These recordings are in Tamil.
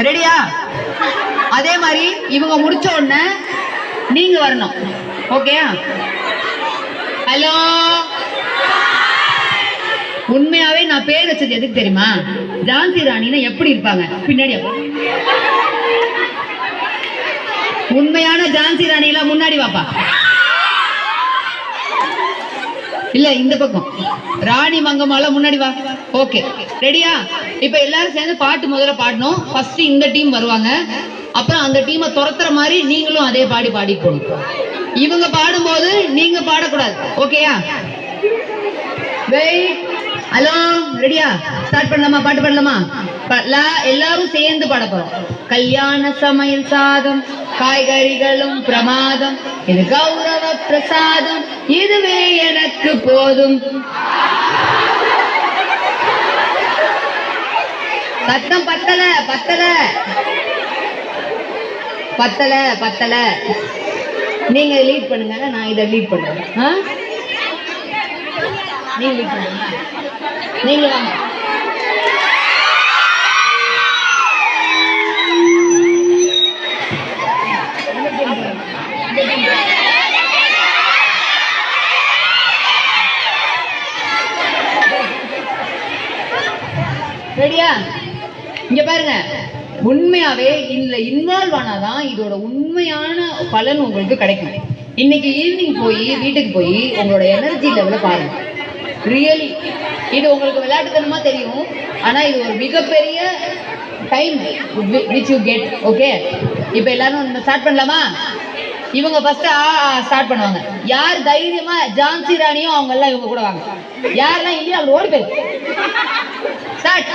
ரெடியா? அதே மாதிரி இவங்க முடிச்ச உடனே நீங்க வரணும். ஓகேயா? ஹலோ, உண்மையாவே நான் பேர் வச்சது எதுக்கு தெரியுமா? ஜான்சி ராணினா எப்படி இருப்பாங்க பின்னாடி. உண்மையான ஜான்சி ராணி எல்லாம் முன்னாடி வாப்பா. இல்ல இந்த பக்கம் ராணி மங்கம்மால முன்னாடி வா. ஓகே, ரெடியா? இப்ப எல்லாரும் சேர்ந்து பாட்டு முதல்ல பாடணும். ஃபர்ஸ்ட் இந்த டீம் வருவாங்க, அப்புறம் அந்த டீமை துரத்துற மாதிரி நீங்களும் அதே பாடி போகணும். இவங்க பாடும்போது நீங்க பாடக்கூடாது. ஓகேயா? வெயிட். ஹலோ, ரெடியா? ஸ்டார்ட் பண்ணலாமா? பாட்டு பண்ணலாமா? எல்லாரும் சேர்ந்து பாட போறோம். கல்யாண சமையல் சாதம், காய்கறிகளும் பிரமாதம், இது கௌரவ பிரசாதம், இதுவே எனக்கு போதும். சத்தம் பத்தல பத்தல பத்தல பத்தல. நீங்க லீட் பண்ணுங்க, நான் இதை லீட் பண்ணுவேன். நீங்க லீட் பண்ணுங்க. நீங்க வாங்க. ரெடியா? இங்க பாருங்க, உண்மையாவே இதுல இன்வால்வ் ஆனாதான் இதோட உண்மையான பலன் உங்களுக்கு கிடைக்கும். இன்னைக்கு ஈவினிங் போய் வீட்டுக்கு போய் உங்களோட எனர்ஜி லெவல பாருங்க. ரியலி இது உங்களுக்கு விளையாட்டுத்தனமா தெரியும், ஆனா இது ஒரு மிகப்பெரிய time which you get. Okay, இப்போ எல்லாரும் நம்ம ஸ்டார்ட் பண்ணலாமா? இவங்க ஃபர்ஸ்ட் ஸ்டார்ட் பண்ணுவாங்க. யார் தைரியமா ஜான்சி ராணியோ அவங்க எல்லாம் இவங்க கூட வாங்க. யாரெல்லாம் இல்லையா அவங்க ஓடி போயிரு. ஸ்டார்ட்.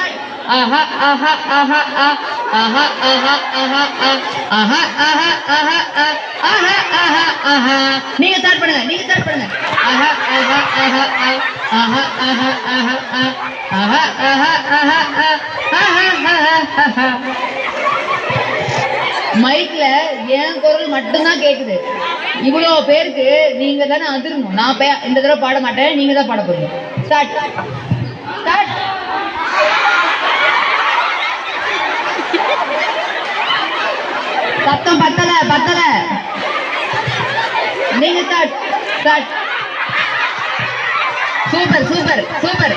ஆஹா ஆஹா ஆஹா ஆஹா ஆஹா ஆஹா ஆஹா ஆஹா ஆஹா ஆஹா ஆஹா ஆஹா. நீங்க ஸ்டார்ட் பண்ணுங்க, நீங்க ஸ்டார்ட் பண்ணுங்க. ஆஹா ஆஹா ஆஹா ஆஹா ஆஹா ஆஹா ஆஹா ஆஹா ஆஹா ஆஹா ஆஹா. மைக்ல என் குரல் மட்டும்தான் கேக்குது. இவ்வளோ பேருக்கு நீங்க தானே அதிரணும். நான் இந்த தடவை பாட மாட்டேன், நீங்க தான் பாட போறீங்க. Start start. சத்தம் பத்தல பத்தல. நீங்க start start. Super super super.